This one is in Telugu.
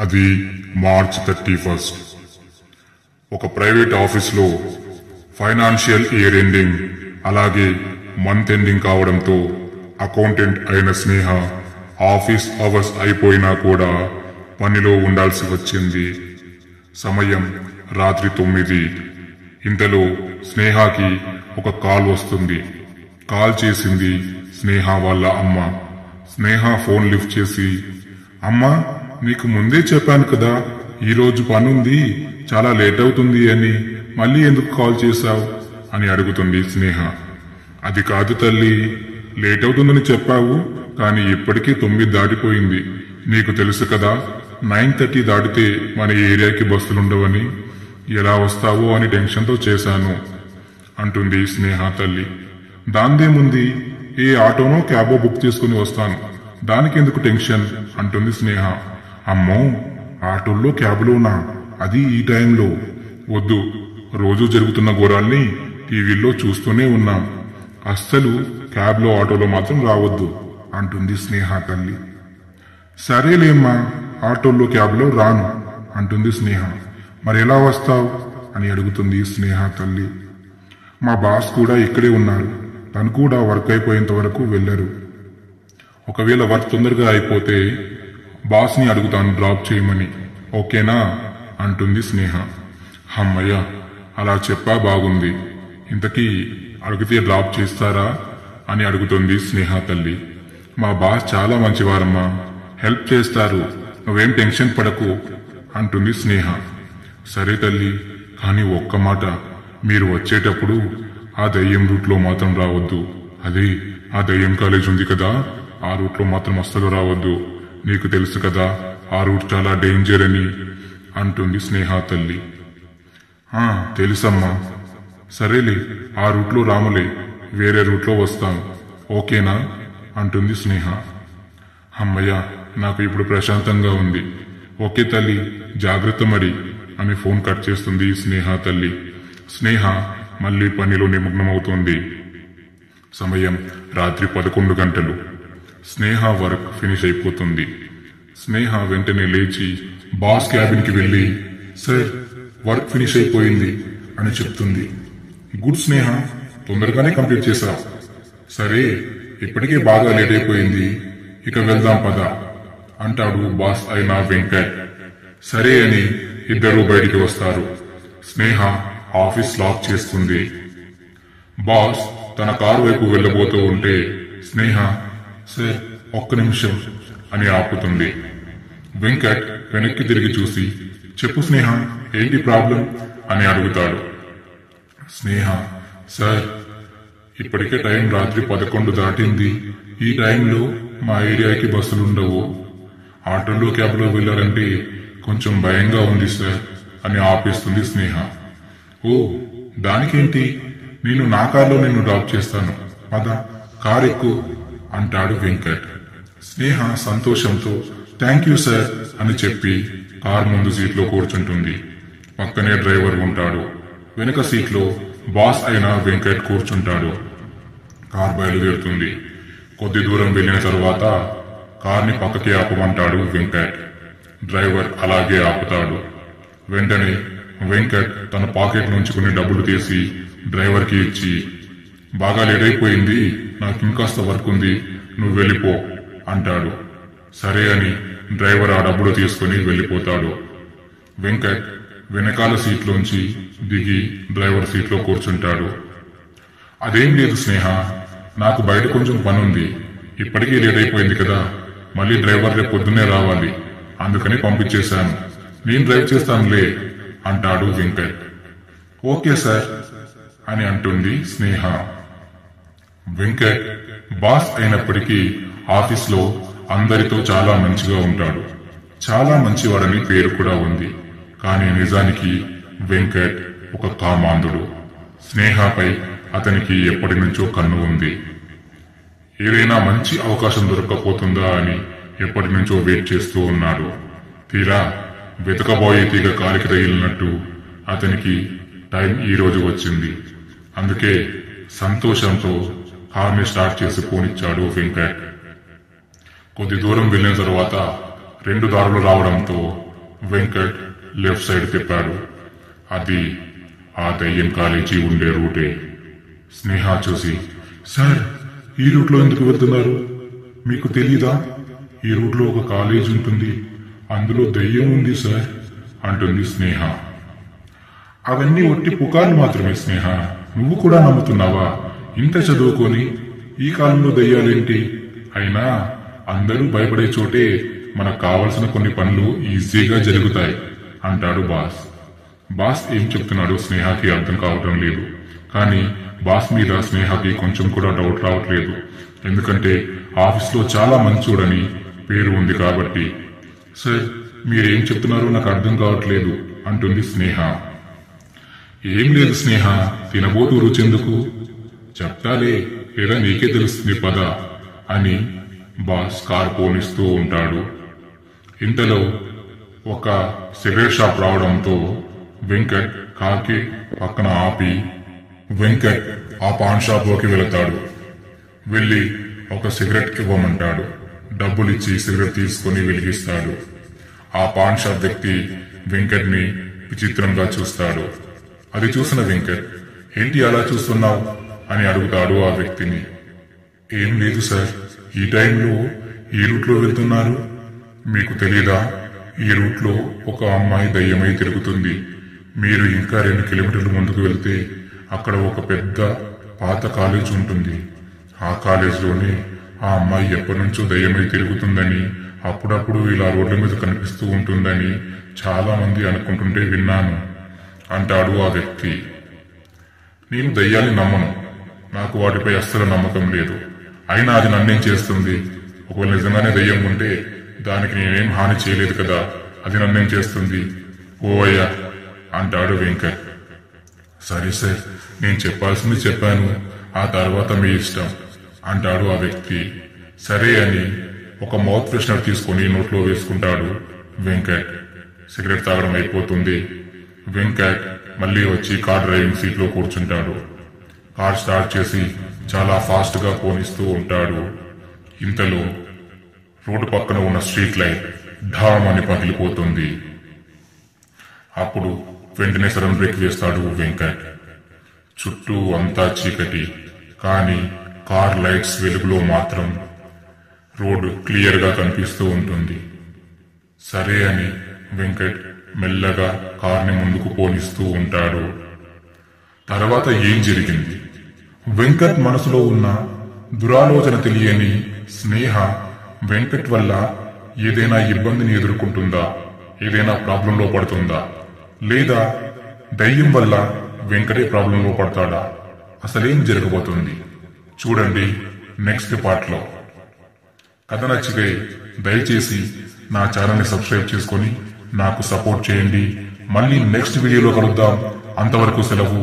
అది మార్చ్ 31. ఒక ప్రైవేట్ ఆఫీస్లో ఫైనాన్షియల్ ఇయర్ ఎండింగ్ అలాగే మంత్ ఎండింగ్ కావడంతో అకౌంటెంట్ అయిన స్నేహ ఆఫీస్ అవర్స్ అయిపోయినా కూడా పనిలో ఉండాల్సి వచ్చింది. సమయం రాత్రి 9. ఇంతలో స్నేహకి ఒక కాల్ వస్తుంది. కాల్ చేసింది స్నేహ వాళ్ళ అమ్మ. స్నేహ ఫోన్ లిఫ్ట్ చేసి, అమ్మా, నీకు ముందే చెప్పాను కదా ఈరోజు పనుంది, చాలా లేట్ అవుతుంది అని, మళ్ళీ ఎందుకు కాల్ చేశావు అని అడుగుతుంది స్నేహ. అది కాదు తల్లి, లేట్ అవుతుందని చెప్పావు, కానీ ఇప్పటికీ 9 దాటిపోయింది. నీకు తెలుసు కదా 9:30 దాటితే మన ఏరియాకి బస్సులుండవని, ఎలా వస్తావో అని టెన్షన్తో చేశాను అంటుంది స్నేహ తల్లి. దాందేముంది, ఏ ఆటోనో క్యాబో బుక్ చేసుకుని వస్తాను, దానికెందుకు టెన్షన్ అంటుంది స్నేహ. అమ్మో, ఆటోల్లో క్యాబ్లోనా, అది ఈ టైంలో? వద్దు, రోజు జరుగుతున్న ఘోరాల్ని టీవీల్లో చూస్తూనే ఉన్నాం, అస్సలు క్యాబ్లో ఆటోలో మాత్రం రావద్దు అంటుంది స్నేహ తల్లి. సరేలేమ్మా, ఆటోల్లో క్యాబ్లో రాను అంటుంది స్నేహ. మరి ఎలా వస్తావు అని అడుగుతుంది స్నేహ తల్లి. మా బాస్ కూడా ఇక్కడే ఉన్నారు, తను కూడా వర్క్ అయిపోయేంత వరకు వెళ్లరు. ఒకవేళ వర్క్ తొందరగా అయిపోతే బాస్ని అడుగుతాను డ్రాప్ చేయమని, ఓకేనా అంటుంది స్నేహ. అమ్మయ్య, అలా చెప్పా బాగుంది. ఇంతకీ అడిగితే డ్రాప్ చేస్తారా అని అడుగుతుంది స్నేహ తల్లి. మా బాస్ చాలా మంచివారమ్మా, హెల్ప్ చేస్తారు, నువ్వేం టెన్షన్ పడకు అంటుంది స్నేహ. సరే తల్లి, కానీ ఒక్క మాట, మీరు వచ్చేటప్పుడు ఆ దయ్యం రూట్లో మాత్రం రావద్దు. అదే ఆ దయ్యం కాలేజ్ ఉంది కదా, ఆ రూట్లో మాత్రం అస్సలు రావద్దు. నీకు తెలుసు కదా ఆ రూట్ చాలా డేంజర్ అని అంటుంది స్నేహ తల్లి. తెలుసమ్మా. సరేలే, ఆ రూట్లో రాములే, వేరే రూట్లో వస్తాం, ఓకేనా అంటుంది స్నేహ. అమ్మయ్య, నాకు ఇప్పుడు ప్రశాంతంగా ఉంది. ఓకే తల్లి, జాగ్రత్త మరి అని ఫోన్ కట్ చేస్తుంది స్నేహ తల్లి. స్నేహ మళ్లీ పనిలో నిమగ్నమవుతోంది. సమయం రాత్రి 11 గంటలు. స్నేహ వర్క్ ఫినిష్ అయిపోతుంది. స్నేహ వెంటనే లేచి బాస్ క్యాబిన్ కి వెళ్లి, సార్, వర్క్ ఫినిష్ అయిపోయింది అని చెప్తుంది. గుడ్ స్నేహ, తొందరగానే కంప్లీట్ చేశావు. సరే, ఇప్పటికే బాగా లేట్ అయిపోయింది, ఇక వెళ్దాం పద అంటాడు బాస్ అయిన వెంకట్. సరే అని ఇద్దరూ బయటికి వస్తారు. స్నేహ ఆఫీస్ లాక్ చేస్తుంది. బాస్ తన కారు వైపు వెళ్లబోతూ ఉంటే స్నేహ, సార్, ఒక్క నిమిషం అని ఆపుతుంది. వెంకట్ వెనక్కి తిరిగి చూసి, చెప్పు స్నేహ, ఏంటి ప్రాబ్లం అని అడుగుతాడు. స్నేహ, సార్, ఇప్పటికే టైం రాత్రి 11 దాటింది. ఈ టైంలో మా ఏరియాకి బస్సులుండవు. ఆటోలో క్యాబ్లో వెళ్లారంటే కొంచెం భయంగా ఉంది సార్ అని ఆపేస్తుంది స్నేహ. ఓ, దానికేంటి, నేను నా కారులో నిన్ను డ్రాప్ చేస్తాను, పద, కారు ఎక్కు అంటాడు వెంకట్. స్నేహ సంతోషంతో థ్యాంక్ యూ సార్ అని చెప్పి కారు ముందు సీట్లో కూర్చుంటుంది. పక్కనే డ్రైవర్ ఉంటాడు. వెనుక సీట్లో బాస్ అయిన వెంకట్ కూర్చుంటాడు. కారు బయలుదేరుతుంది. కొద్ది దూరం వెళ్లిన తరువాత కార్ని పక్కకి ఆపమంటాడు వెంకట్. డ్రైవర్ అలాగే ఆపుతాడు. వెంటనే వెంకట్ తన పాకెట్ నుంచి కొన్ని డబ్బులు తీసి డ్రైవర్ కి ఇచ్చి, బాగా లేట్ అయిపోయింది, నాకు ఇంకాస్త వర్క్ ఉంది, నువ్వు వెళ్ళిపో అంటాడు. సరే అని డ్రైవర్ ఆ డబ్బులు తీసుకుని వెళ్ళిపోతాడు. వెంకట్ వెనకాల సీట్లోంచి దిగి డ్రైవర్ సీట్లో కూర్చుంటాడు. అదేం లేదు స్నేహ, నాకు బయట కొంచెం పనుంది, ఇప్పటికీ లేట్ అయిపోయింది కదా, మళ్ళీ డ్రైవర్ రేపు పొద్దున్నే రావాలి, అందుకని పంపించేశాను, నేను డ్రైవ్ చేస్తానులే అంటాడు వెంకట్. ఓకే సార్ అని అంటుంది స్నేహ. వెంకట్ బాస్ అయినప్పటికీ ఆఫీస్లో అందరితో చాలా మంచిగా ఉంటాడు. చాలా మంచివాడని పేరు కూడా ఉంది. కానీ నిజానికి వెంకట్ ఒక కామాంధుడు. స్నేహపై అతనికి ఎప్పటి నుంచో కన్ను ఉంది. ఏదైనా మంచి అవకాశం దొరక్కపోతుందా అని ఎప్పటి నుంచో వెయిట్ చేస్తూ ఉన్నాడు. తీరా వెతకబోయే తీగ కాలికి తగిలినట్టు అతనికి టైం ఈ రోజు వచ్చింది. అందుకే సంతోషంతో కార్ని స్టార్ట్ చేసి పోనిచ్చాడు వెంకట్. కొద్ది దూరం వెళ్లిన తరువాత 2 దారులు రావడంతో వెంకట్ లెఫ్ట్ సైడ్ తిప్పాడు. అది ఆ దయ్యం కాలేజీ ఉండే రూటే. స్నేహ చూసి, సార్ ఈ రూట్లో ఎందుకు వెళ్తున్నారు? మీకు తెలీదా? ఈ రూట్లో ఒక కాలేజ్ ఉంటుంది, అందులో దయ్యం ఉంది సార్ అంటుంది స్నేహ. అవన్నీ ఒట్టి పుకార్లు మాత్రమే స్నేహ, నువ్వు కూడా నమ్ముతున్నావా? ఇంత చదువుకొని ఈ కాలంలో దయ్యాలేంటి? అయినా అందరూ భయపడే చోటే మనకు కావలసిన కొన్ని పనులు ఈజీగా జరుగుతాయి అంటాడు బాస్. బాస్ ఏం చెప్తున్నాడో స్నేహకి అర్థం కావటం లేదు. కానీ బాస్ మీద స్నేహకి కొంచెం కూడా డౌట్ రావట్లేదు. ఎందుకంటే ఆఫీస్లో చాలా మంచోడని పేరు ఉంది కాబట్టి. సార్ మీరేం చెప్తున్నారో నాకు అర్థం కావట్లేదు అంటుంది స్నేహ. ఏం లేదు స్నేహ, తినబోతూ రుచెందుకు? చెప్తాలే, లేదా నీకే తెలుస్తుంది పద అని బాస్ కార్ పోనిస్తూ ఉంటాడు. ఇంతలో ఒక సిగరెట్ షాప్ రావడంతో వెంకట్ కార్కి పక్కన ఆపి వెంకట్ ఆ పాన్ షాప్ లోకి వెళతాడు. వెళ్లి ఒక సిగరెట్ ఇవ్వమంటాడు. డబ్బులిచ్చి సిగరెట్ తీసుకుని వెలిగిస్తాడు. ఆ పాన్ షాప్ వ్యక్తి వెంకట్ ని విచిత్రంగా చూస్తాడు. అది చూసిన వెంకట్, ఏంటి అలా చూస్తున్నావు అని అడుగుతాడు ఆ వ్యక్తిని. ఏం లేదు సార్, ఈ టైంలో ఈ రూట్లో వెళ్తున్నారు? మీకు తెలీదా? ఈ రూట్లో ఒక అమ్మాయి దయ్యమై తిరుగుతుంది. మీరు ఇంకా 2 కిలోమీటర్లు ముందుకు వెళ్తే అక్కడ ఒక పెద్ద పాత కాలేజ్ ఉంటుంది. ఆ కాలేజ్లోనే ఆ అమ్మాయి ఎప్పటి నుంచో దయ్యమై తిరుగుతుందని, అప్పుడప్పుడు ఇలా రోడ్ల మీద కనిపిస్తూ ఉంటుందని చాలా మంది అనుకుంటుంటే విన్నాను అంటాడు ఆ వ్యక్తి. నేను దయ్యాన్ని నమ్మను, నాకు వాటిపై అస్సలు నమ్మకం లేదు. అయినా అది నన్నేం చేస్తుంది? ఒకవేళ నిజంగానే దయ్యం ఉంటే దానికి నేనేం హాని చేయలేదు కదా, అది నన్నేం చేస్తుంది? ఓవయ్యా అంటాడు వెంకట్. సరే సార్, నేను చెప్పాల్సింది చెప్పాను, ఆ తర్వాత మీ ఇష్టం అంటాడు ఆ వ్యక్తి. సరే అని ఒక మౌత్ ఫ్రెషనర్ తీసుకుని నోట్లో వేసుకుంటాడు వెంకట్. సిగరెట్ తాగడం అయిపోతుంది. వెంకట్ మళ్ళీ వచ్చి కార్ డ్రైవింగ్ సీట్ లో కూర్చుంటాడు. కార్ స్టార్ట్ చేసి చాలా ఫాస్ట్ గా పోనిస్తూ ఉంటాడు. ఇంతలో రోడ్డు పక్కన ఉన్న స్ట్రీట్ లైట్ ఢామ్ అని పగిలిపోతుంది. అప్పుడు వెంటనే సడన్ బ్రేక్ వేస్తాడు వెంకట్. చుట్టూ అంతా చీకటి, కానీ కార్ లైట్స్ వెలుగులో మాత్రం రోడ్డు క్లియర్ గా కనిపిస్తూ ఉంటుంది. సరే అని వెంకట్ మెల్లగా కార్ని ముందుకు పోనిస్తూ ఉంటాడు. తర్వాత ఏం జరిగింది? వెంకట్ మనసులో ఉన్న దురాలోచన తెలియని స్నేహ వెంకట్ వల్ల ఏదైనా ఇబ్బందిని ఎదుర్కొంటుందా? ఏదైనా ప్రాబ్లంలో పడుతుందా? లేదా దయ్యం వల్ల వెంకటే ప్రాబ్లంలో పడతాడా? అసలేం జరగబోతుంది చూడండి నెక్స్ట్ పార్ట్ లో. కథ నచ్చితే దయచేసి నా ఛానల్ ని సబ్స్క్రైబ్ చేసుకొని నాకు సపోర్ట్ చేయండి. మళ్ళీ నెక్స్ట్ వీడియోలో కలుద్దాం. అంతవరకు సెలవు.